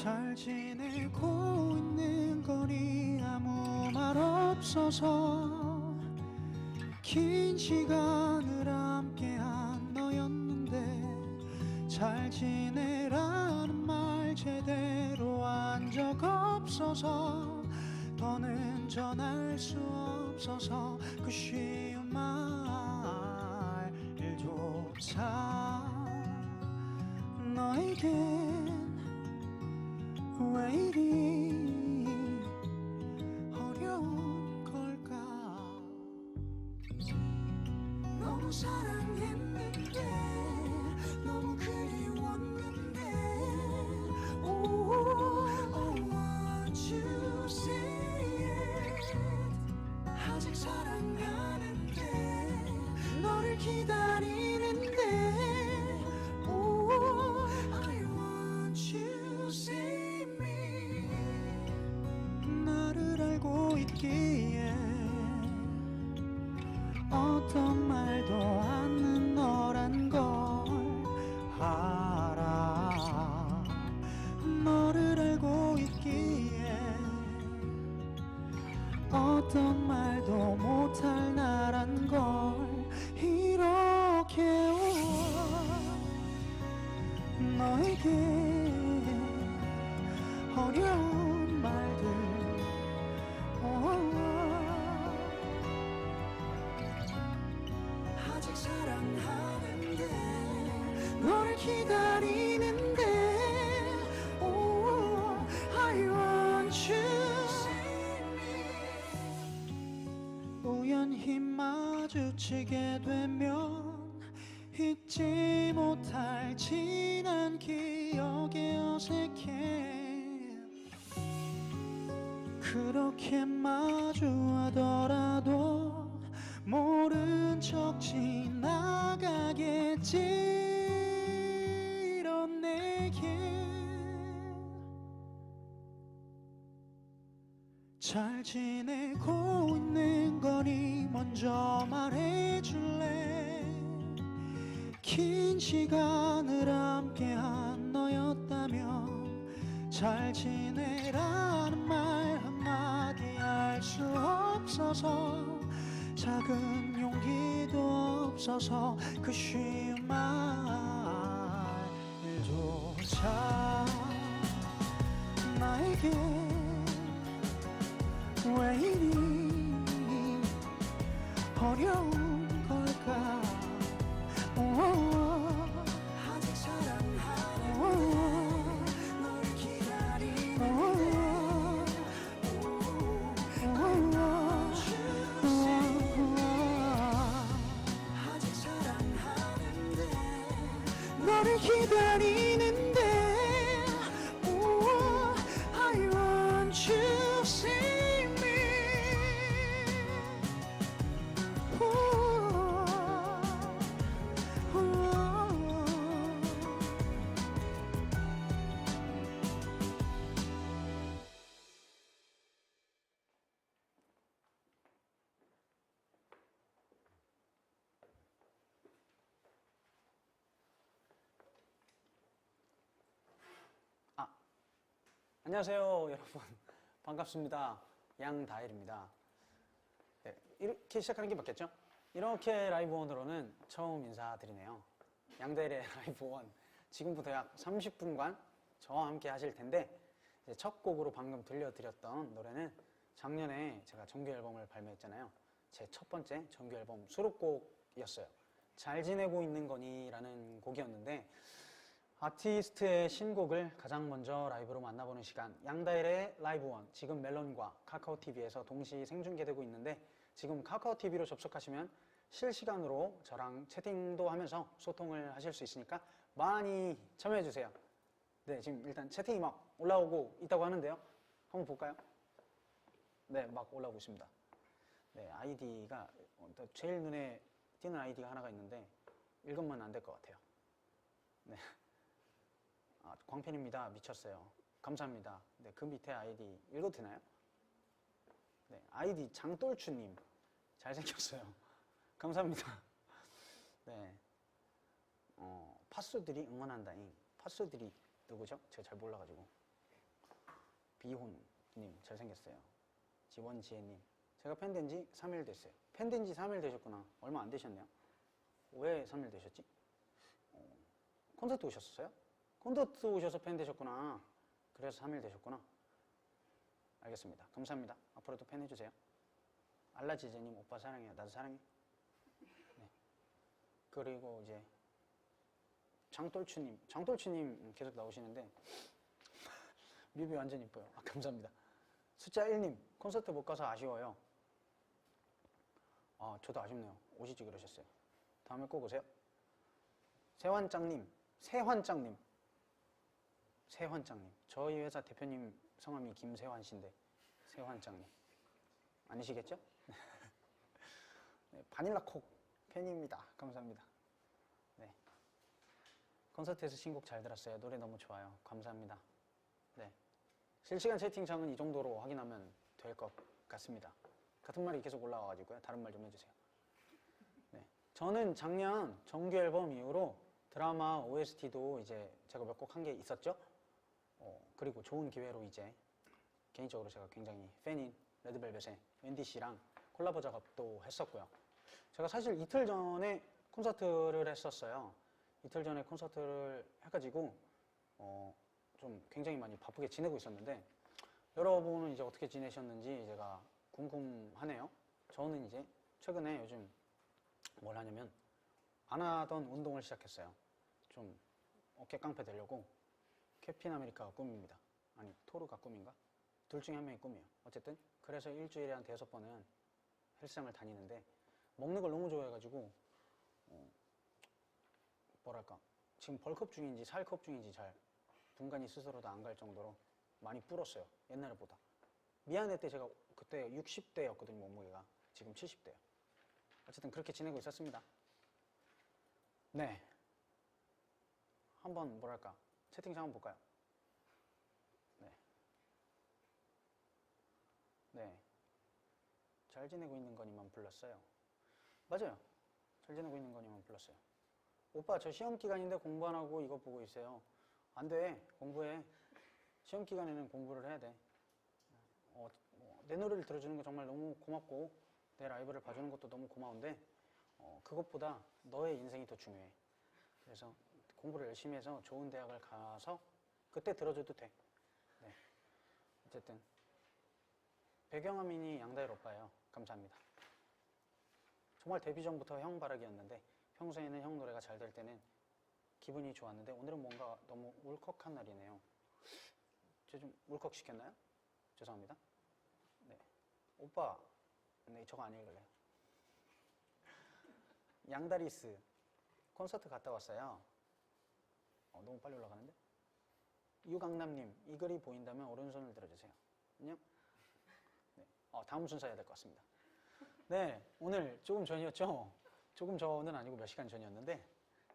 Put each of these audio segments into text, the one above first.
잘 지내고 있는 거니 아무 말 없어서 긴 시간을 함께한 너였는데 잘 지내라는 말 제대로 한 적 없어서 더는 전할 수 없어서 그 쉬운 말조차 너에겐 왜 이리 어려운 걸까. 너무 사랑했는데 너무 그리웠는데 I want you say it. 아직 사랑하는데 너를 기다리는데 I want you say me. 나를 알고 있기에 어떤 말도 않는 너란 걸 알아. 너를 알고 있기에 어떤 말도 못할 나란 걸 이렇게 너에게 어려운 말들 아직 사랑하는데 너를 기다리는데 I want you. 우연히 마주치게 되면 잊지 못할 지난 기억에 어색해. 그렇게 마주하더라도 모른 척 지나가겠지. 이런 내게 잘 지내고 있는 거니 먼저 말해줄래. 긴 시간을 함께한 너였다면 잘 지내라는 말 한마디 할 수 없어서 작은 용기도 없어서 그 쉬운 말조차 나에게 왜 이리 어려운 걸까. 아직 사랑하는데 너를 기다리는데 아직 사랑하는데 너를 기다리는데 I want you see me. 안녕하세요 여러분. 반갑습니다. 양다일입니다. 네, 이렇게 시작하는 게 맞겠죠? 이렇게 라이브원으로는 처음 인사드리네요. 양다일의 라이브원, 지금부터 약 30분간 저와 함께 하실 텐데, 이제 첫 곡으로 방금 들려드렸던 노래는 작년에 제가 정규 앨범을 발매했잖아요. 제 첫 번째 정규 앨범 수록곡이었어요. 잘 지내고 있는 거니 라는 곡이었는데, 아티스트의 신곡을 가장 먼저 라이브로 만나보는 시간, 양다일의 라이브원, 지금 멜론과 카카오TV에서 동시 생중계되고 있는데, 지금 카카오TV로 접속하시면 실시간으로 저랑 채팅도 하면서 소통을 하실 수 있으니까 많이 참여해주세요. 네, 지금 일단 채팅이 막 올라오고 있다고 하는데요. 한번 볼까요? 네, 막 올라오고 있습니다. 네, 아이디가 제일 눈에 띄는 아이디가 하나가 있는데 읽으면 안 될 것 같아요. 네. 광팬입니다. 미쳤어요. 감사합니다. 네, 그 밑에 아이디 읽어도 되나요? 네, 아이디 장똘추님. 잘생겼어요. 감사합니다. 네. 파수들이 응원한다잉. 파수들이 누구죠? 제가 잘 몰라가지고. 비혼님 잘생겼어요. 지원지혜님 제가 팬된 지 3일 됐어요. 팬된 지 3일 되셨구나. 얼마 안 되셨네요. 왜 3일 되셨지? 콘서트 오셨었어요? 콘서트 오셔서 팬 되셨구나. 그래서 3일 되셨구나. 알겠습니다. 감사합니다. 앞으로도 팬 해주세요. 알라지제님 오빠 사랑해요. 나도 사랑해. 네. 그리고 이제 장돌추님 계속 나오시는데 뮤비 완전 이뻐요. 아, 감사합니다. 숫자 1님 콘서트 못 가서 아쉬워요. 아, 저도 아쉽네요. 오시지 그러셨어요. 다음에 꼭 오세요. 세환짱님 저희 회사 대표님 성함이 김세환 씨인데 세환짱님 아니시겠죠? 네, 바닐라콕 팬입니다. 감사합니다. 네. 콘서트에서 신곡 잘 들었어요. 노래 너무 좋아요. 감사합니다. 네. 실시간 채팅창은 이 정도로 확인하면 될 것 같습니다. 같은 말이 계속 올라와가지고요. 다른 말 좀 해주세요. 네. 저는 작년 정규 앨범 이후로 드라마 OST도 이제 제가 몇 곡 한 게 있었죠. 그리고 좋은 기회로 이제 개인적으로 제가 굉장히 팬인 레드벨벳의 웬디 씨랑 콜라보 작업도 했었고요. 제가 사실 이틀 전에 콘서트를 했었어요. 이틀 전에 콘서트를 해가지고 좀 굉장히 많이 바쁘게 지내고 있었는데 여러분은 이제 어떻게 지내셨는지 제가 궁금하네요. 저는 이제 최근에 요즘 뭘 하냐면 안 하던 운동을 시작했어요. 좀 어깨 깡패 되려고. 캡틴 아메리카가 꿈입니다. 아니 토르가 꿈인가? 둘 중에 한 명이 꿈이에요. 어쨌든 그래서 일주일에 한 5번은 헬스장을 다니는데 먹는 걸 너무 좋아해가지고 뭐랄까 지금 벌크업 중인지 살크업 중인지 잘 분간이 스스로도 안 갈 정도로 많이 불었어요. 옛날보다. 미안해 때 제가 그때 60대였거든요. 몸무게가. 지금 70대예요. 어쨌든 그렇게 지내고 있었습니다. 네. 한번 뭐랄까 채팅창 한번 볼까요? 네. 네. 잘 지내고 있는 거니만 불렀어요. 맞아요. 잘 지내고 있는 거니만 불렀어요. 오빠 저 시험 기간인데 공부 안 하고 이거 보고 있어요. 안 돼. 공부해. 시험 기간에는 공부를 해야 돼. 내 노래를 들어주는 거 정말 너무 고맙고 내 라이브를 봐주는 것도 너무 고마운데 그것보다 너의 인생이 더 중요해. 그래서 공부를 열심히 해서 좋은 대학을 가서 그때 들어줘도 돼. 네. 어쨌든 배경화면이 양다일 오빠예요. 감사합니다. 정말 데뷔 전부터 형 바라기였는데 평소에는 형 노래가 잘 될 때는 기분이 좋았는데 오늘은 뭔가 너무 울컥한 날이네요. 저 좀 울컥 시켰나요? 죄송합니다. 네. 오빠, 네, 저거 안 읽을래요. 양다리스 콘서트 갔다 왔어요. 너무 빨리 올라가는데? 유강남님, 이 글이 보인다면 오른손을 들어주세요. 안녕? 네. 다음 순서 해야 될 것 같습니다. 네, 오늘 조금 전이었죠? 조금 전은 아니고 몇 시간 전이었는데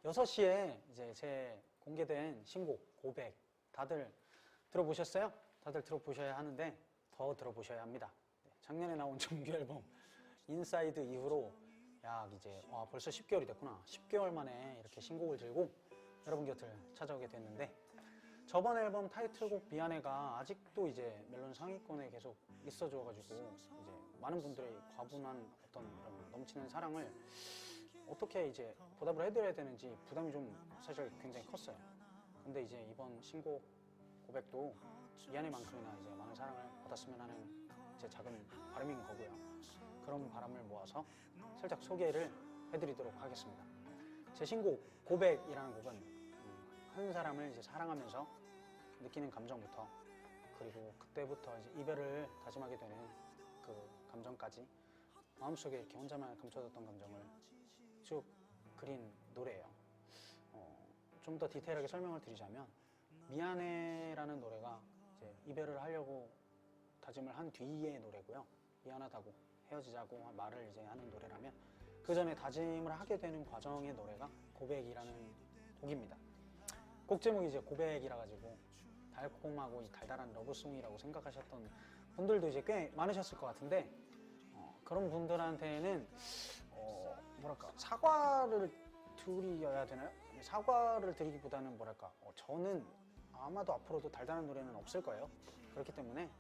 6시에 이제 제 공개된 신곡 고백 다들 들어보셨어요? 다들 들어보셔야 하는데 더 들어보셔야 합니다. 네, 작년에 나온 정규 앨범 인사이드 이후로 약 이제 벌써 10개월이 됐구나. 10개월 만에 이렇게 신곡을 들고 여러분 곁을 찾아오게 됐는데 저번 앨범 타이틀곡 미안해가 아직도 이제 멜론 상위권에 계속 있어줘가지고 이제 많은 분들의 과분한 어떤 이런 넘치는 사랑을 어떻게 이제 보답을 해드려야 되는지 부담이 좀 사실 굉장히 컸어요. 근데 이제 이번 신곡 고백도 미안해만큼이나 이제 많은 사랑을 받았으면 하는 제 작은 바람인 거고요. 그런 바람을 모아서 살짝 소개를 해드리도록 하겠습니다. 제 신곡 고백이라는 곡은 한 사람을 이제 사랑하면서 느끼는 감정부터 그리고 그때부터 이제 이별을 다짐하게 되는 그 감정까지 마음속에 이렇게 혼자만 감춰뒀던 감정을 쭉 그린 노래예요. 좀 더 디테일하게 설명을 드리자면 미안해라는 노래가 이제 이별을 하려고 다짐을 한 뒤의 노래고요. 미안하다고 헤어지자고 말을 이제 하는 노래라면 그 전에 다짐을 하게 되는 과정의 노래가 고백이라는 곡입니다. 곡 제목이 이제 고백이라 가지고 달콤하고 달달한 러브송이라고 생각하셨던 분들도 이제 꽤 많으셨을 것 같은데 그런 분들한테는 뭐랄까 사과를 드려야 되나요? 사과를 드리기보다는 뭐랄까 저는 아마도 앞으로도 달달한 노래는 없을 거예요. 그렇기 때문에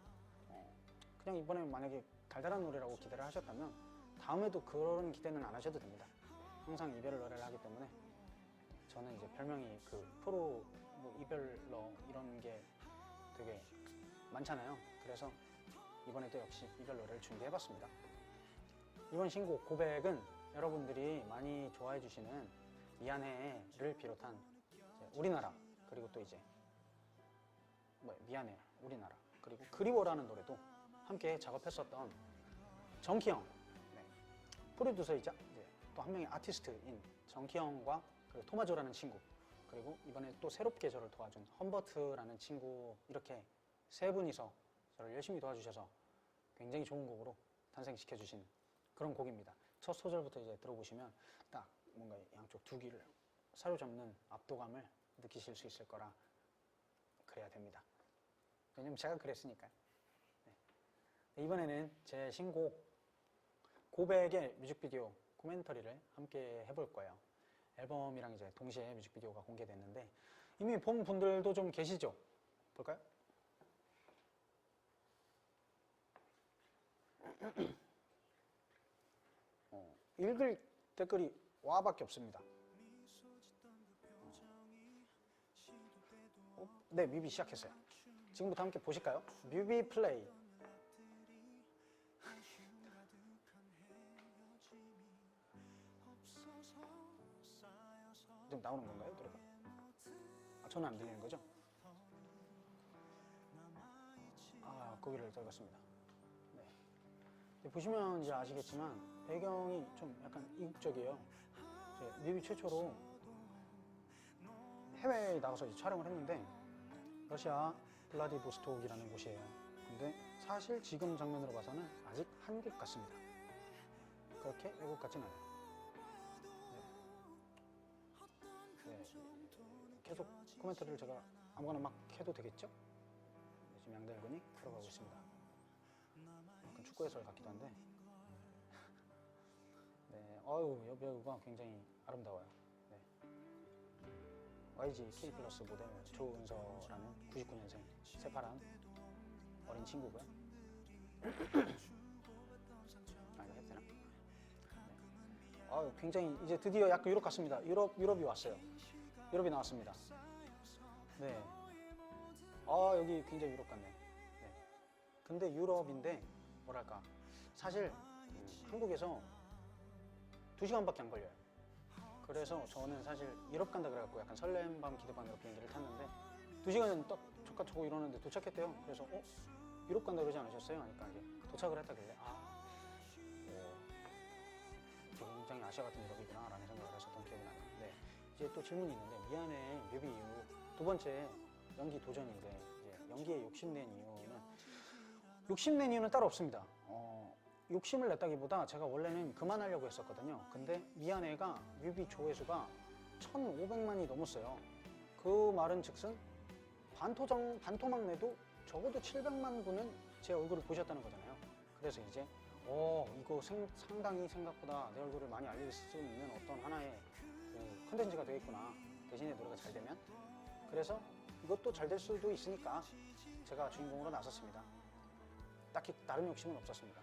그냥 이번에 만약에 달달한 노래라고 기대를 하셨다면 다음에도 그런 기대는 안 하셔도 됩니다. 항상 이별 노래를 하기 때문에 저는 이제 별명이 그 프로 뭐 이별러 이런 게 되게 많잖아요. 그래서 이번에도 역시 이별 노래를 준비해봤습니다. 이번 신곡 고백은 여러분들이 많이 좋아해 주시는 미안해를 비롯한 이제 우리나라 그리고 또 이제 미안해 우리나라 그리고 그리워라는 노래도 함께 작업했었던 정키형 프로듀서이자 또 한 명의 아티스트인 정키형과 그리고 토마조라는 친구 그리고 이번에 또 새롭게 저를 도와준 험버트라는 친구 이렇게 세 분이서 저를 열심히 도와주셔서 굉장히 좋은 곡으로 탄생시켜 주신 그런 곡입니다. 첫 소절부터 이제 들어보시면 딱 뭔가 양쪽 두 귀를 사로잡는 압도감을 느끼실 수 있을 거라 그래야 됩니다. 왜냐면 제가 그랬으니까요. 네. 이번에는 제 신곡 고백의 뮤직비디오 코멘터리를 함께 해볼 거예요. 앨범이랑 이제 동시에 뮤직비디오가 공개됐는데 이미 본 분들도 좀 계시죠? 볼까요? 읽을 댓글이 와밖에 없습니다. 네, 뮤비 시작했어요. 지금부터 함께 보실까요? 뮤비 플레이. 지금 나오는 건가요, 노래가? 저는 안 들리는 거죠? 거기를 들어갔습니다. 네. 보시면 이제 아시겠지만 배경이 좀 약간 이국적이에요. 뮤비 최초로 해외에 나가서 이제 촬영을 했는데 러시아 블라디보스톡이라는 곳이에요. 근데 사실 지금 장면으로 봐서는 아직 한국 같습니다. 그렇게 외국 같진 않아요. 네. 계속 코멘터리를 제가 아무거나 막 해도 되겠죠? 지금 양달근이 걸어가고 있습니다. 약간 축구 해설 같기도 한데 네, 여배우가 굉장히 아름다워요. 네. YG K 플러스 모델 조은서라는 99년생 새파란 어린 친구고요. 이거 해도 되나? 네. 굉장히 이제 드디어 약간 유럽 같습니다. 유럽이 왔어요. 유럽이 나왔습니다. 네. 여기 굉장히 유럽 같네. 네. 근데 유럽인데 뭐랄까 사실 한국에서 2시간밖에 안 걸려요. 그래서 저는 사실 유럽 간다 그래갖고 약간 설렘 밤 기대반으로 비행기를 tas는데 2시간 딱 족같고 이러는데 도착했대요. 그래서 유럽 간다 그러지 않으셨어요? 하니까 이제 도착을 했다길래 굉장히 아시아 같은 유럽이구나 라는 생각을 했었던 기억이 나요. 네. 이제 또 질문이 있는데 미안해 뮤비 이후 두 번째 연기 도전인데 이제 연기에 욕심낸 이유는 따로 없습니다. 욕심을 냈다기보다 제가 원래는 그만하려고 했었거든요. 근데 미안해가 뮤비 조회수가 1,500만이 넘었어요. 그 말은 즉슨 반토막 내도 적어도 700만 분은 제 얼굴을 보셨다는 거잖아요. 그래서 이제 이거 상당히 생각보다 내 얼굴을 많이 알릴 수 있는 어떤 하나의 컨텐츠가 되겠구나. 대신에 노래가 잘 되면. 그래서 이것도 잘 될 수도 있으니까 제가 주인공으로 나섰습니다. 딱히 다른 욕심은 없었습니다.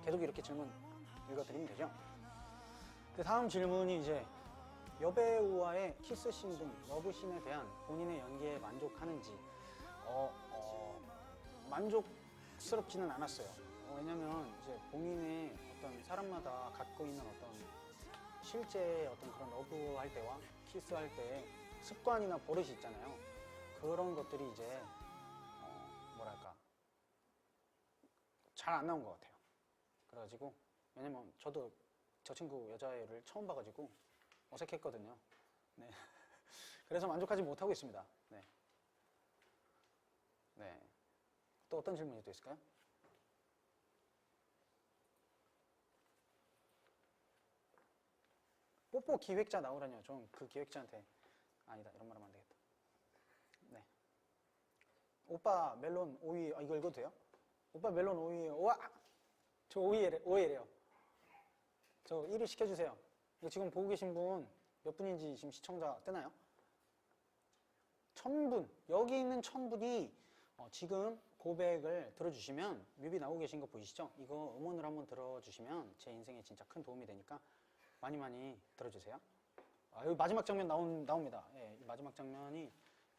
계속 이렇게 질문 읽어드리면 되죠. 다음 질문이 이제 여배우와의 키스씬 등 러브씬에 대한 본인의 연기에 만족하는지 만족스럽지는 않았어요. 왜냐면 이제 본인의 어떤 사람마다 갖고 있는 어떤 실제 어떤 그런 러브할 때와 키스할 때의 습관이나 버릇이 있잖아요. 그런 것들이 이제 뭐랄까 잘 안 나온 것 같아요. 그래가지고 왜냐면 저도 저 친구 여자애를 처음 봐가지고 어색했거든요. 네. 그래서 만족하지 못하고 있습니다. 네. 네. 또 어떤 질문이 또 있을까요? 뽀뽀 기획자 나오라뇨. 좀 그 기획자한테 아니다 이런 말 하면 안 되겠다. 네. 오빠 멜론 5위 이거 읽어도 돼요? 오빠 멜론 5위에요. 와! 저 5위래요. 저 1위 시켜주세요. 이거 지금 보고 계신 분 몇 분인지 지금 시청자 뜨나요? 1000분, 여기 있는 1000분이 지금 고백을 들어주시면, 뮤비 나오고 계신 거 보이시죠? 이거 음원을 한번 들어주시면 제 인생에 진짜 큰 도움이 되니까 많이 많이 들어주세요. 여기 마지막 장면 나옵니다. 예, 이 마지막 장면이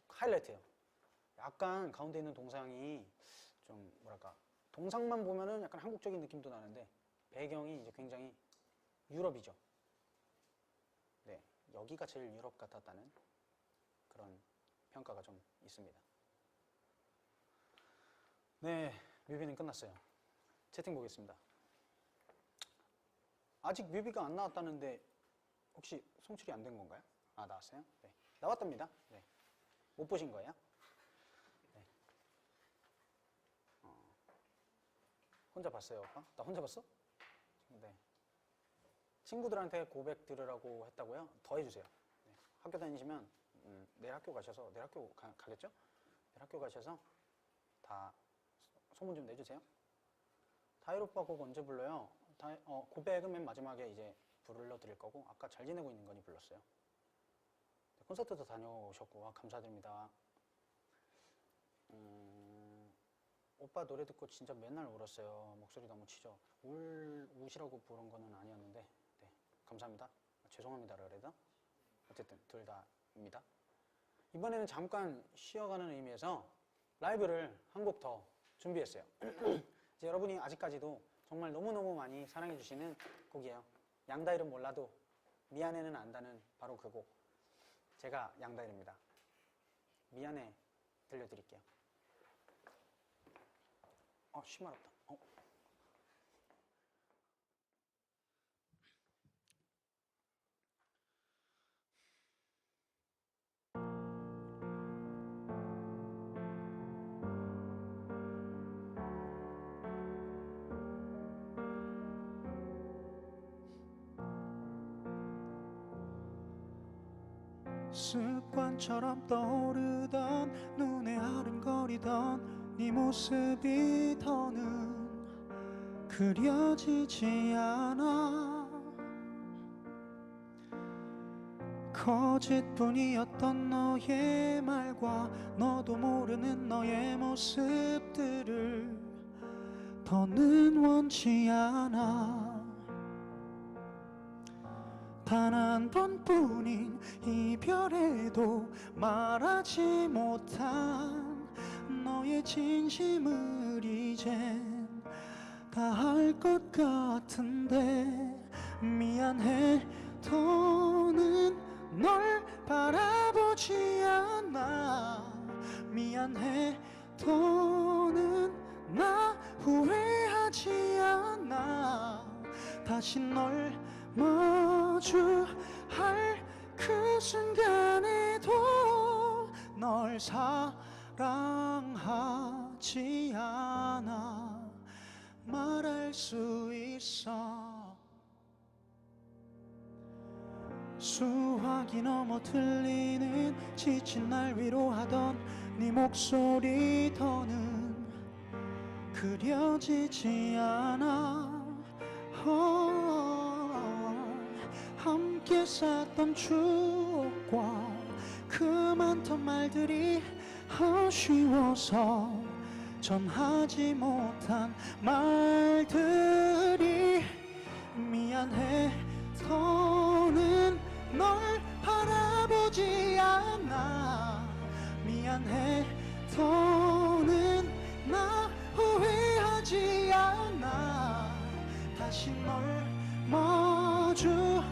하이라이트예요. 약간 가운데 있는 동상이 좀 뭐랄까, 동상만 보면은 약간 한국적인 느낌도 나는데 배경이 이제 굉장히 유럽이죠. 네, 여기가 제일 유럽 같았다는 그런 평가가 좀 있습니다. 네, 뮤비는 끝났어요. 채팅 보겠습니다. 아직 뮤비가 안 나왔다는데 혹시 송출이 안 된 건가요? 아, 나왔어요? 네, 나왔답니다. 네, 못 보신 거예요? 네. 혼자 봤어요, 오빠? 나 혼자 봤어? 네. 친구들한테 고백 들으라고 했다고요? 더 해주세요. 네. 학교 다니시면 내일 학교 가셔서, 내일 학교 가겠죠? 내일 학교 가셔서 다 소문 좀 내주세요. 다일 오빠 곡 언제 불러요? 고백은 맨 마지막에 이제 불러드릴 거고, 아까 잘 지내고 있는 거니 불렀어요. 네, 콘서트도 다녀오셨고, 감사드립니다. 오빠 노래 듣고 진짜 맨날 울었어요. 목소리 너무 치죠. 우시라고 부른 거는 아니었는데, 네, 감사합니다. 죄송합니다라 그래도 어쨌든 둘 다입니다. 이번에는 잠깐 쉬어가는 의미에서 라이브를 한 곡 더 준비했어요. 이제 여러분이 아직까지도 정말 너무너무 많이 사랑해주시는 곡이에요. 양다일은 몰라도 미안해는 안다는 바로 그 곡. 제가 양다일입니다. 미안해 들려드릴게요. 쉬마렵다. 습관처럼 떠오르던 눈에 아른거리던 네 모습이 더는 그려지지 않아. 거짓뿐이었던 너의 말과 너도 모르는 너의 모습들을 더는 원치 않아. 단 한 번뿐인 이별에도 말하지 못한 너의 진심을 이젠 다 알 것 같은데 미안해 더는 널 바라보지 않아. 미안해 더는 나 후회하지 않아. 다시 널 마주할 그 순간에도 널 사랑하지 않아. 말할 수 있어. 수화기 넘어 들리는 지친 날 위로하던 네 목소리 더는 그려지지 않아. 함께 쌓던 추억과 그 많던 말들이 아쉬워서 전하지 못한 말들이 미안해 더는 널 바라보지 않아. 미안해 더는 나 후회하지 않아. 다시 널 마주할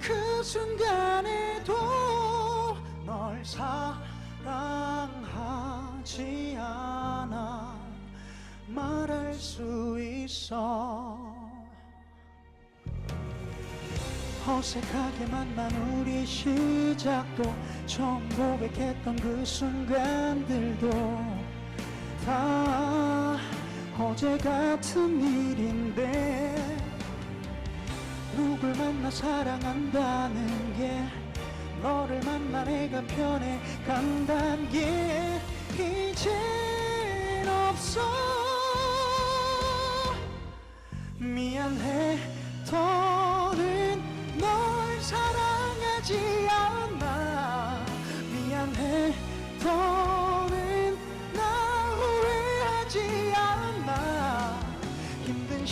그 순간에도 널 사랑하지 않아. 말할 수 있어. 어색하게 만난 우리 시작도 처음 고백했던 그 순간들도 다 어제 같은 일인데 누굴 만나 사랑한다는 게 너를 만나 내가 변해간다는 게 이젠 없어. 미안해 더는 널 사랑하지 않아. 미안해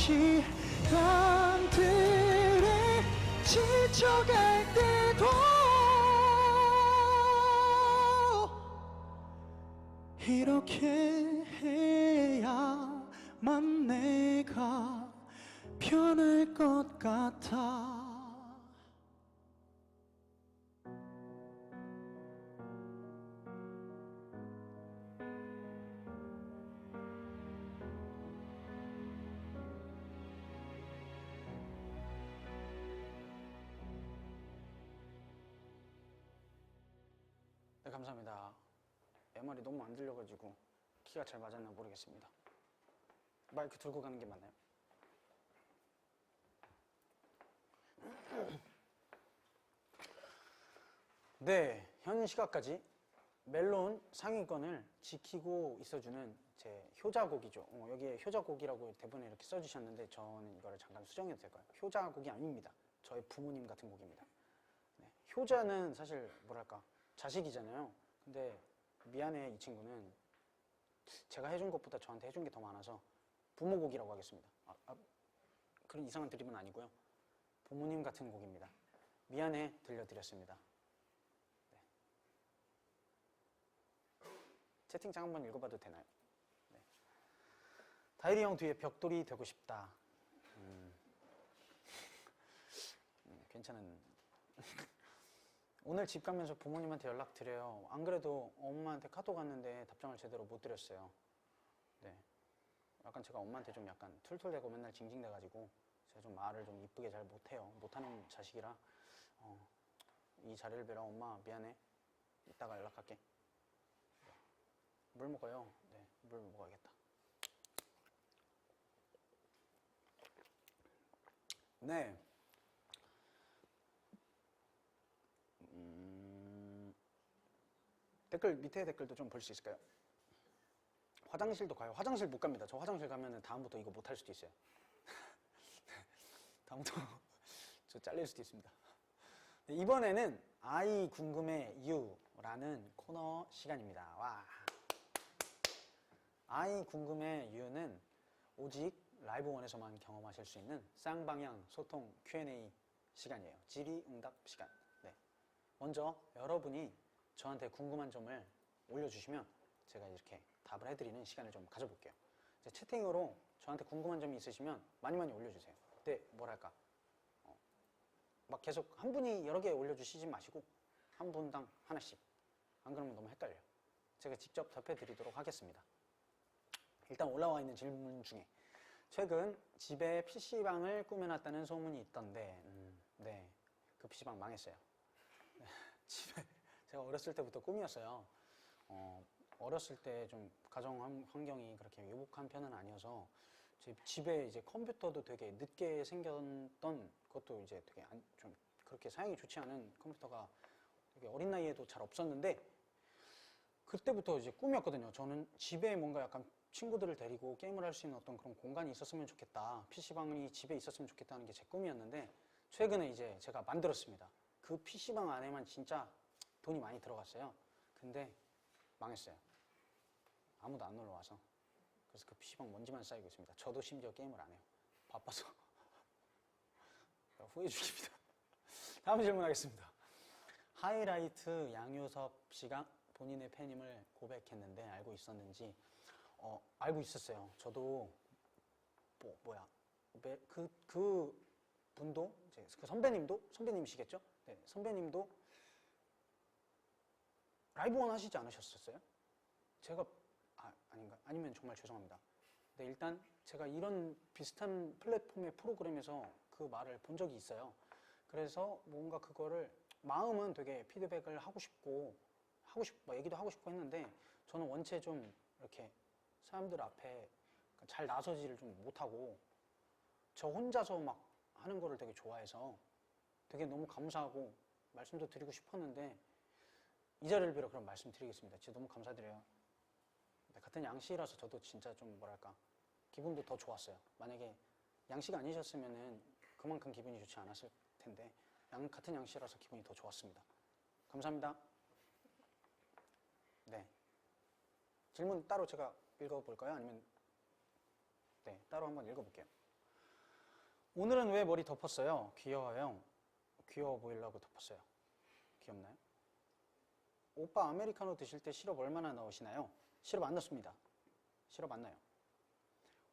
시간들에 지쳐갈 때도 이렇게 해야만 내가 편할 것 같아. 네, 감사합니다. MR이 너무 안 들려가지고 키가 잘 맞았나 모르겠습니다. 마이크 들고 가는 게 맞나요? 네, 현 시각까지 멜론 상위권을 지키고 있어주는 제 효자곡이죠. 여기에 효자곡이라고 대본에 이렇게 써주셨는데 저는 이거를 잠깐 수정해도 될까요? 효자곡이 아닙니다. 저의 부모님 같은 곡입니다. 네, 효자는 사실 뭐랄까 자식이잖아요. 근데 미안해 이 친구는 제가 해준 것보다 저한테 해준 게 더 많아서 부모곡이라고 하겠습니다. 그런 이상한 드립은 아니고요. 부모님 같은 곡입니다. 미안해 들려드렸습니다. 네. 채팅창 한번 읽어봐도 되나요? 네. 다일이 형 뒤에 벽돌이 되고 싶다. 괜찮은. 오늘 집 가면서 부모님한테 연락드려요. 안 그래도 엄마한테 카톡 왔는데 답장을 제대로 못 드렸어요. 네. 약간 제가 엄마한테 좀 약간 툴툴대고 맨날 징징대가지고 제가 좀 말을 좀 이쁘게 잘 못해요. 못하는 자식이라 이 자리를 빌어 엄마 미안해. 이따가 연락할게. 네. 물 먹어요. 네, 물 먹어야겠다. 네. 댓글 밑에 댓글도 좀 볼 수 있을까요? 화장실도 가요. 화장실 못 갑니다. 저 화장실 가면은 다음부터 이거 못 할 수도 있어요. 다음부터 저 잘릴 수도 있습니다. 네, 이번에는 아이 궁금해 유라는 코너 시간입니다. 와. 아이 궁금해 유는 오직 라이브원에서만 경험하실 수 있는 쌍방향 소통 Q&A 시간이에요. 질의응답 시간. 네. 먼저 여러분이 저한테 궁금한 점을 올려주시면 제가 이렇게 답을 해드리는 시간을 좀 가져볼게요. 이제 채팅으로 저한테 궁금한 점이 있으시면 많이 많이 올려주세요. 그때 뭐랄까 막 계속 한 분이 여러 개 올려주시지 마시고 한 분당 하나씩. 안 그러면 너무 헷갈려요. 제가 직접 답해드리도록 하겠습니다. 일단 올라와 있는 질문 중에 최근 집에 PC방을 꾸며놨다는 소문이 있던데 네, 그 PC방 망했어요. 네, 집에 제가 어렸을 때부터 꿈이었어요. 어렸을 때 좀 가정 환경이 그렇게 유복한 편은 아니어서 집에 이제 컴퓨터도 되게 늦게 생겼던 것도 이제 되게 좀 그렇게 사용이 좋지 않은 컴퓨터가 되게 어린 나이에도 잘 없었는데 그때부터 이제 꿈이었거든요. 저는 집에 뭔가 약간 친구들을 데리고 게임을 할 수 있는 어떤 그런 공간이 있었으면 좋겠다. PC방이 집에 있었으면 좋겠다는 게 제 꿈이었는데 최근에 이제 제가 만들었습니다. 그 PC방 안에만 진짜 돈이 많이 들어갔어요. 근데 망했어요. 아무도 안 놀러 와서. 그래서 그 PC방 먼지만 쌓이고 있습니다. 저도 심지어 게임을 안 해요. 바빠서. 후회 중입니다. 다음 질문하겠습니다. 하이라이트 양효섭 씨가 본인의 팬임을 고백했는데 알고 있었는지 알고 있었어요. 저도 그 분도 이제 그 선배님이시겠죠? 네, 선배님도 라이브원 하시지 않으셨었어요? 제가 아닌가? 아니면 정말 죄송합니다. 네, 일단 제가 이런 비슷한 플랫폼의 프로그램에서 그 말을 본 적이 있어요. 그래서 뭔가 그거를 마음은 되게 피드백을 하고 싶고 얘기도 하고 싶고 했는데 저는 원체 좀 이렇게 사람들 앞에 잘 나서지를 좀 못하고 저 혼자서 막 하는 거를 되게 좋아해서 되게 너무 감사하고 말씀도 드리고 싶었는데 이 자리를 빌어 그럼 말씀드리겠습니다. 진짜 너무 감사드려요. 네, 같은 양씨라서 저도 진짜 좀 뭐랄까 기분도 더 좋았어요. 만약에 양씨가 아니셨으면은 그만큼 기분이 좋지 않았을 텐데 같은 양씨라서 기분이 더 좋았습니다. 감사합니다. 네. 질문 따로 제가 읽어볼까요? 아니면 네 따로 한번 읽어볼게요. 오늘은 왜 머리 덮었어요? 귀여워요. 귀여워 보이려고 덮었어요. 귀엽나요? 오빠 아메리카노 드실 때 시럽 얼마나 넣으시나요? 시럽 안 넣습니다. 시럽 안 넣어요.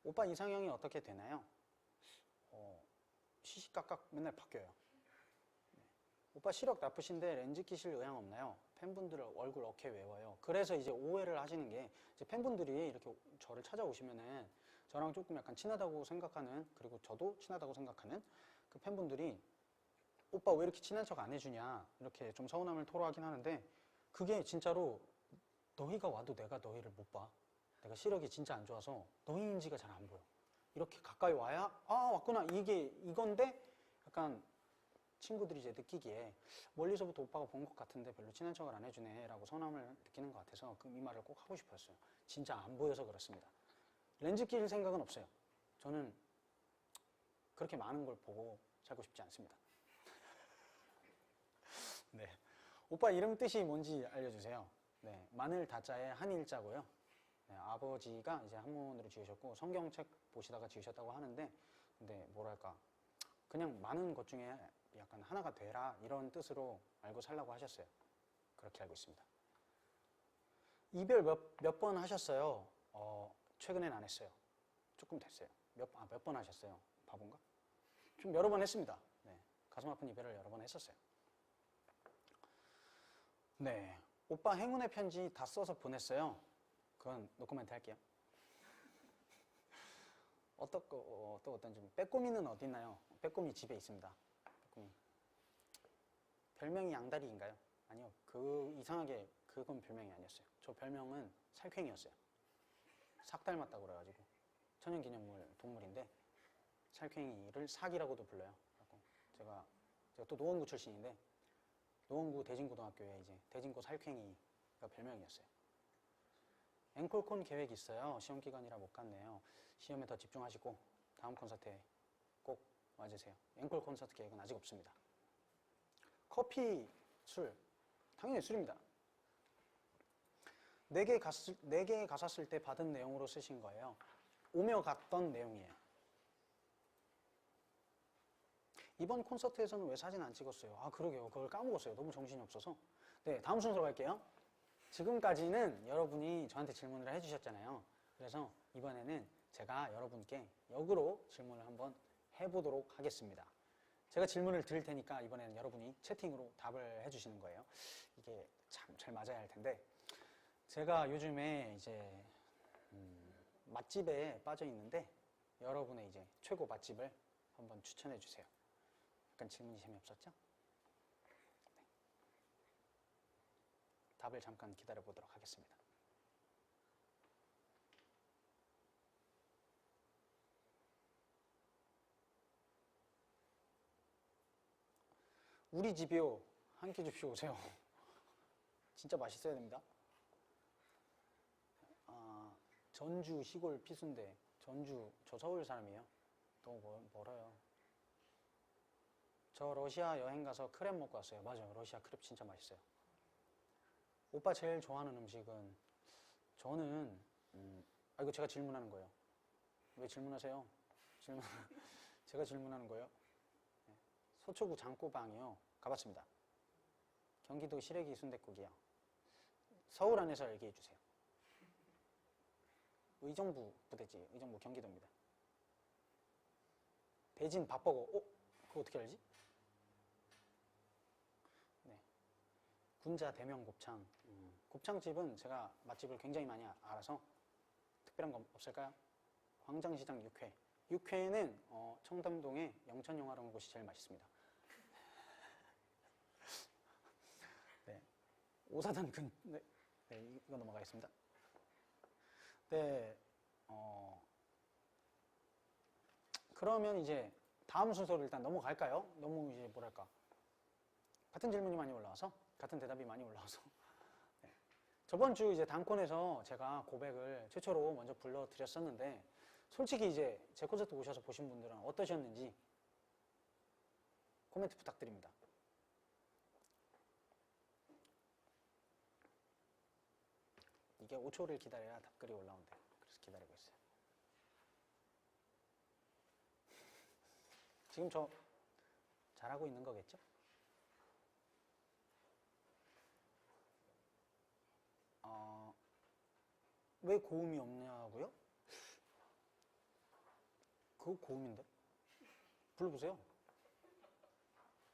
오빠 이상형이 어떻게 되나요? 시시각각 맨날 바뀌어요. 네. 오빠 시력 나쁘신데 렌즈 끼실 의향 없나요? 팬분들 얼굴 어깨 외워요. 그래서 이제 오해를 하시는 게 이제 팬분들이 이렇게 저를 찾아오시면은 저랑 조금 약간 친하다고 생각하는, 그리고 저도 친하다고 생각하는 그 팬분들이 오빠 왜 이렇게 친한 척 안 해주냐 이렇게 좀 서운함을 토로하긴 하는데, 그게 진짜로 너희가 와도 내가 너희를 못 봐. 내가 시력이 진짜 안 좋아서 너희인지가 잘 안 보여. 이렇게 가까이 와야 아 왔구나 이게 이건데, 약간 친구들이 이제 느끼기에 멀리서부터 오빠가 본 것 같은데 별로 친한 척을 안 해주네 라고 서운함을 느끼는 것 같아서 이 말을 꼭 하고 싶었어요. 진짜 안 보여서 그렇습니다. 렌즈 낄 생각은 없어요. 저는 그렇게 많은 걸 보고 살고 싶지 않습니다. 네. 오빠 이름 뜻이 뭔지 알려주세요. 네. 마늘 다자에 한일자고요. 네, 아버지가 이제 한문으로 지으셨고 성경책 보시다가 지으셨다고 하는데, 근데 뭐랄까 그냥 많은 것 중에 약간 하나가 되라 이런 뜻으로 알고 살라고 하셨어요. 그렇게 알고 있습니다. 이별 몇 번 하셨어요? 최근엔 안 했어요. 조금 됐어요. 몇 번 하셨어요? 바본가? 좀 여러 번 했습니다. 네, 가슴 아픈 이별을 여러 번 했었어요. 네, 오빠 행운의 편지 다 써서 보냈어요. 그건 노코멘트 할게요. 또 어떤 좀 빼꼼이는 어디 있나요? 빼꼼이 집에 있습니다. 빼꼼이. 별명이 양다리인가요? 아니요. 이상하게 그건 별명이 아니었어요. 저 별명은 살쾡이었어요. 삭 닮았다고 그래가지고. 천연기념물 동물인데 살쾡이를 삭이라고도 불러요. 제가 또 노원구 출신인데 노원구 대진고등학교에 이제 대진고 살쾡이가 별명이었어요. 앵콜콘 계획 있어요. 시험 기간이라 못 갔네요. 시험에 더 집중하시고 다음 콘서트에 꼭 와주세요. 앵콜 콘서트 계획은 아직 없습니다. 커피, 술, 당연히 술입니다. 4개 가사 쓸 때 받은 내용으로 쓰신 거예요. 오며 갔던 내용이에요. 이번 콘서트에서는 왜 사진 안 찍었어요? 아, 그러게요. 그걸 까먹었어요. 너무 정신이 없어서. 네, 다음 순서로 갈게요. 지금까지는 여러분이 저한테 질문을 해주셨잖아요. 그래서 이번에는 제가 여러분께 역으로 질문을 한번 해보도록 하겠습니다. 제가 질문을 드릴 테니까 이번에는 여러분이 채팅으로 답을 해주시는 거예요. 이게 참 잘 맞아야 할 텐데, 제가 요즘에 이제 맛집에 빠져 있는데 여러분의 이제 최고 맛집을 한번 추천해 주세요. 약간 질문이 재미없었죠? 네. 답을 잠깐 기다려 보도록 하겠습니다. 우리 집이요. 한 끼 줍쇼 오세요. 진짜 맛있어야 됩니다. 전주 시골 피순대. 전주, 저 서울 사람이에요. 너무 멀어요. 저 러시아 여행 가서 크랩 먹고 왔어요. 맞아요. 러시아 크랩 진짜 맛있어요. 오빠 제일 좋아하는 음식은? 저는 이거 제가 질문하는 거예요. 왜 질문하세요? 제가 질문하는 거예요. 네. 서초구 장꼬방이요. 가봤습니다. 경기도 시래기 순댓국이요. 서울 안에서 얘기해 주세요. 의정부 부대지. 의정부 경기도입니다. 대진 밥버거. 그거 어떻게 알지? 네. 군자 대명 곱창. 곱창집은 제가 맛집을 굉장히 많이 알아서 특별한 거 없을까요? 광장시장 육회. 육회는 청담동의 영천영화라는 곳이 제일 맛있습니다. 네. 오사단 네, 이거 넘어가겠습니다. 네, 그러면 이제 다음 순서로 일단 넘어갈까요? 너무 이제 뭐랄까 같은 질문이 많이 올라와서, 같은 대답이 많이 올라와서. 네. 저번 주 이제 단콘에서 제가 고백을 최초로 먼저 불러드렸었는데, 솔직히 이제 제 콘서트 오셔서 보신 분들은 어떠셨는지 코멘트 부탁드립니다. 이게 5초를 기다려야 답글이 올라온대요. 그래서 기다리고 있어요. 지금 저 잘하고 있는 거겠죠? 왜 고음이 없냐고요? 그거 고음인데? 불러보세요.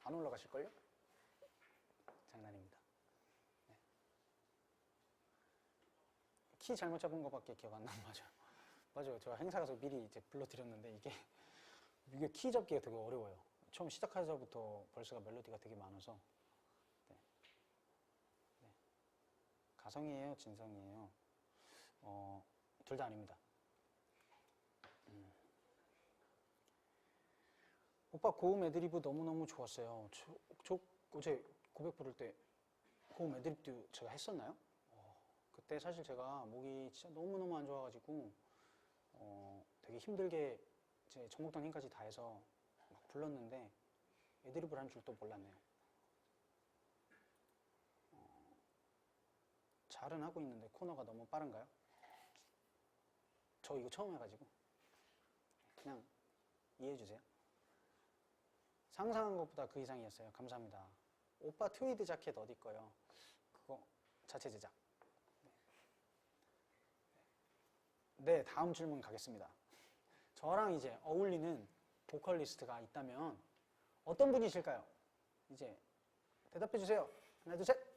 안 올라가실걸요? 장난입니다. 네. 키 잘못 잡은 거밖에 기억 안 나면 맞아요. 맞아요. 제가 행사 가서 미리 이제 불러드렸는데 이게 키 잡기가 되게 어려워요. 처음 시작하자부터 벌써가 멜로디가 되게 많아서. 네. 네. 가성이에요? 진성이에요? 둘 다 아닙니다. 오빠 고음 애드리브 너무너무 좋았어요. 저 어제 고백 부를 때 고음 애드리브도 제가 했었나요? 그때 사실 제가 목이 진짜 너무너무 안 좋아가지고 되게 힘들게 제 전곡단 힘까지 다해서 막 불렀는데 애드리브를 한 줄도 몰랐네요. 잘은 하고 있는데 코너가 너무 빠른가요? 저 이거 처음 해가지고 그냥 이해해주세요. 상상한 것보다 그 이상이었어요. 감사합니다. 오빠 트위드 자켓 어디 거요? 그거 자체 제작. 네, 다음 질문 가겠습니다. 저랑 이제 어울리는 보컬리스트가 있다면 어떤 분이실까요? 이제 대답해 주세요. 하나, 둘, 셋.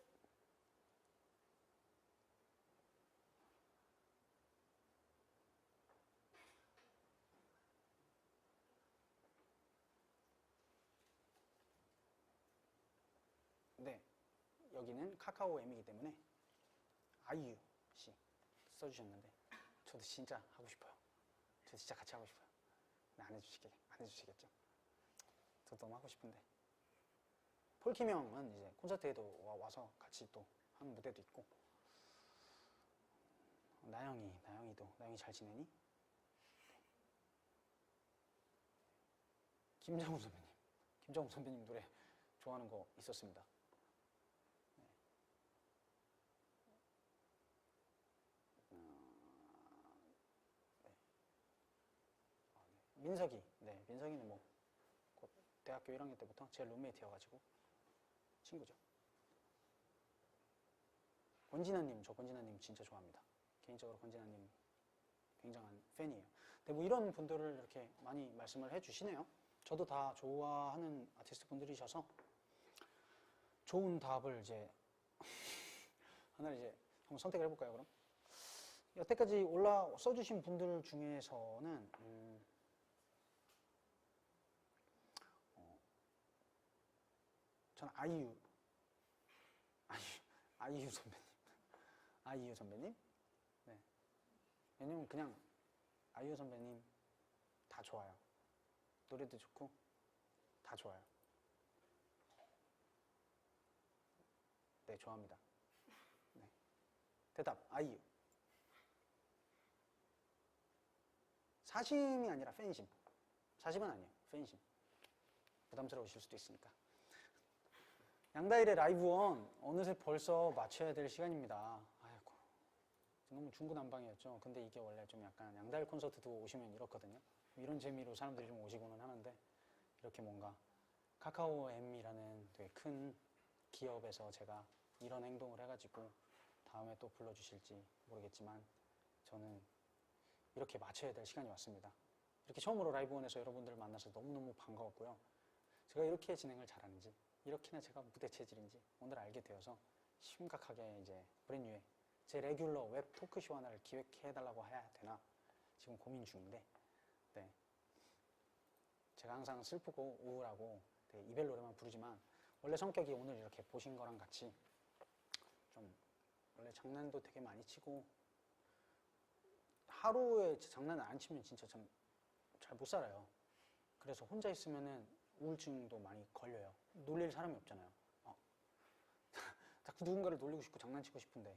네, 여기는 카카오 M이기 때문에 아이유 씨 써주셨는데 저도 진짜 하고 싶어요. 저 진짜 같이 하고 싶어요. 근데 안 해주시겠죠? 저도 너무 하고 싶은데. 폴킴 형은 이제 콘서트에도 와서 같이 또 한 무대도 있고. 나영이 잘 지내니? 김정우 선배님 노래 좋아하는 거 있었습니다. 민석이는 뭐 대학교 1학년 때부터 제 룸메이트여가지고 친구죠. 저 권진아님 진짜 좋아합니다. 개인적으로 권진아님 굉장한 팬이에요. 근데 뭐 이런 분들을 이렇게 많이 말씀을 해주시네요. 저도 다 좋아하는 아티스트 분들이셔서 좋은 답을 이제 하나를 이제 한번 선택을 해볼까요, 그럼? 여태까지 써주신 분들 중에서는 저는 아이유 선배님. 네. 왜냐면 그냥 아이유 선배님 다 좋아요. 노래도 좋고 다 좋아요. 네, 좋아합니다. 네. 대답, 아이유. 사심이 아니라 팬심. 사심은 아니에요. 팬심. 부담스러우실 수도 있으니까. 양다일의 라이브 원 어느새 벌써 마쳐야 될 시간입니다. 아이고, 너무 중구난방이었죠. 근데 이게 원래 좀 약간 양다일 콘서트도 오시면 이렇거든요. 이런 재미로 사람들이 좀 오시고는 하는데 이렇게 뭔가 카카오 M이라는 되게 큰 기업에서 제가 이런 행동을 해가지고 다음에 또 불러주실지 모르겠지만 저는 이렇게 마쳐야 될 시간이 왔습니다. 이렇게 처음으로 라이브원에서 여러분들을 만나서 너무너무 반가웠고요. 제가 이렇게 진행을 잘하는지, 이렇게나 제가 무대 체질인지 오늘 알게 되어서 심각하게 이제 브랜뉴의 제 레귤러 웹 토크쇼 하나를 기획해달라고 해야 되나 지금 고민 중인데, 네. 제가 항상 슬프고 우울하고 되게 이별 노래만 부르지만 원래 성격이 오늘 이렇게 보신 거랑 같이 좀 원래 장난도 되게 많이 치고 하루에 장난을 안 치면 진짜 참 잘 못 살아요. 그래서 혼자 있으면은 우울증도 많이 걸려요. 놀릴 사람이 없잖아요. 자꾸 누군가를 놀리고 싶고 장난치고 싶은데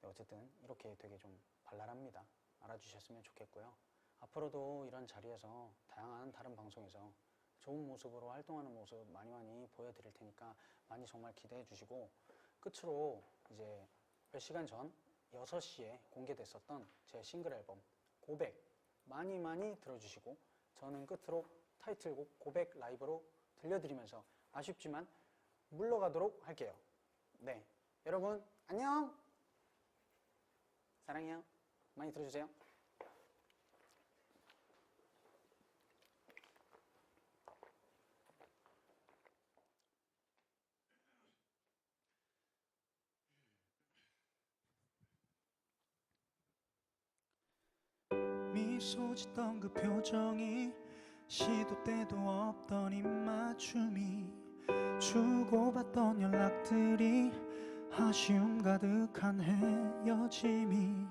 네, 어쨌든 이렇게 되게 좀 발랄합니다. 알아주셨으면 좋겠고요. 앞으로도 이런 자리에서 다양한 다른 방송에서 좋은 모습으로 활동하는 모습 많이 보여드릴 테니까 많이 정말 기대해 주시고, 끝으로 이제 몇 시간 전 6시에 공개됐었던 제 싱글 앨범 고백 많이 들어주시고, 저는 끝으로 타이틀곡 고백 라이브로 들려드리면서 아쉽지만 물러가도록 할게요. 네, 여러분 안녕. 사랑해요. 많이 들어주세요. 미소 짓던 그 표정이 시도 때도 없던 입맞춤이 주고받던 연락들이 아쉬움 가득한 헤어짐이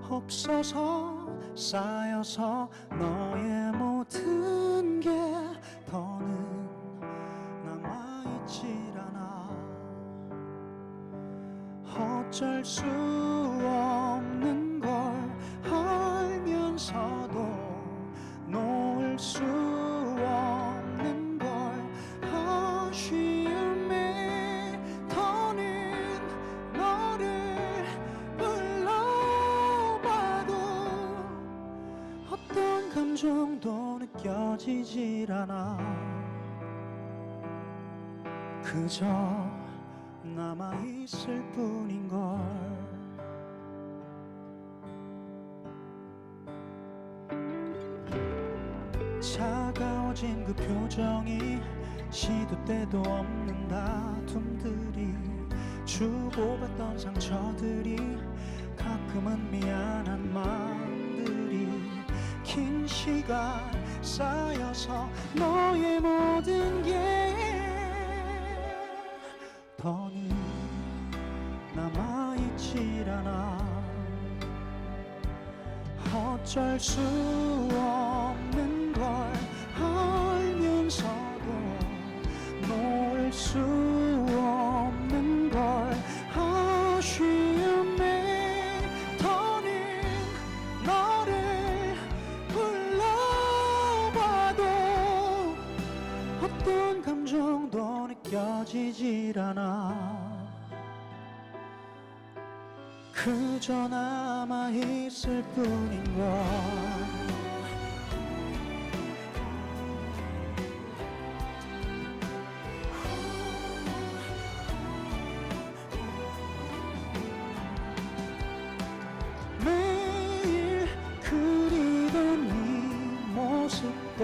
없어서 쌓여서 너의 모든 게 더는 남아있질 않아. 어쩔 수 없는 걸 알면서도 놓을 수 없는 걸 아쉬움에 더는 너를 불러봐도 어떤 감정도 느껴지질 않아. 그저 남아있을 뿐인걸. 차가워진 그 표정이 시도 때도 없는 다툼들이 주고받던 상처들이 가끔은 미안한 마음들이 긴 시간 쌓여서 너의 모든 게 더는 남아있질 않아. 어쩔 수 없는 걸 알면서도 놓을 수 없는 걸 아쉬움에 더는 너를 불러봐도 어떤 감정도 느껴지질 않아. 그저 남아있을 뿐인걸. 매일 그리던 네 모습도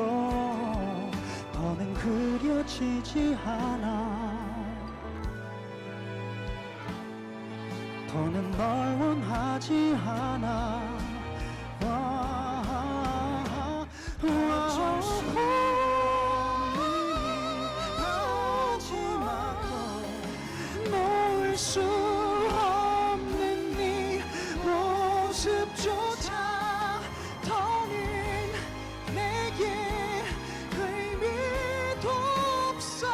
더는 그려지지 않아. 더는 널 원하지 않아. 어쩔 수 없는 놓을 수 없는 네 모습조차 더는 내게 의미도 없어.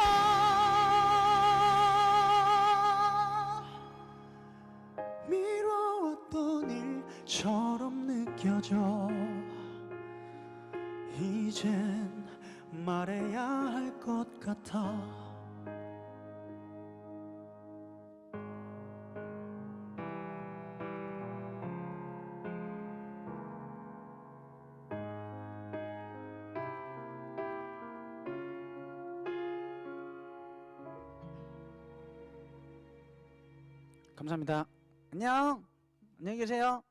미뤄왔던 일처럼 느껴져. 이젠 말해야 할 것 같아. 감사합니다. 안녕. 안녕히 계세요.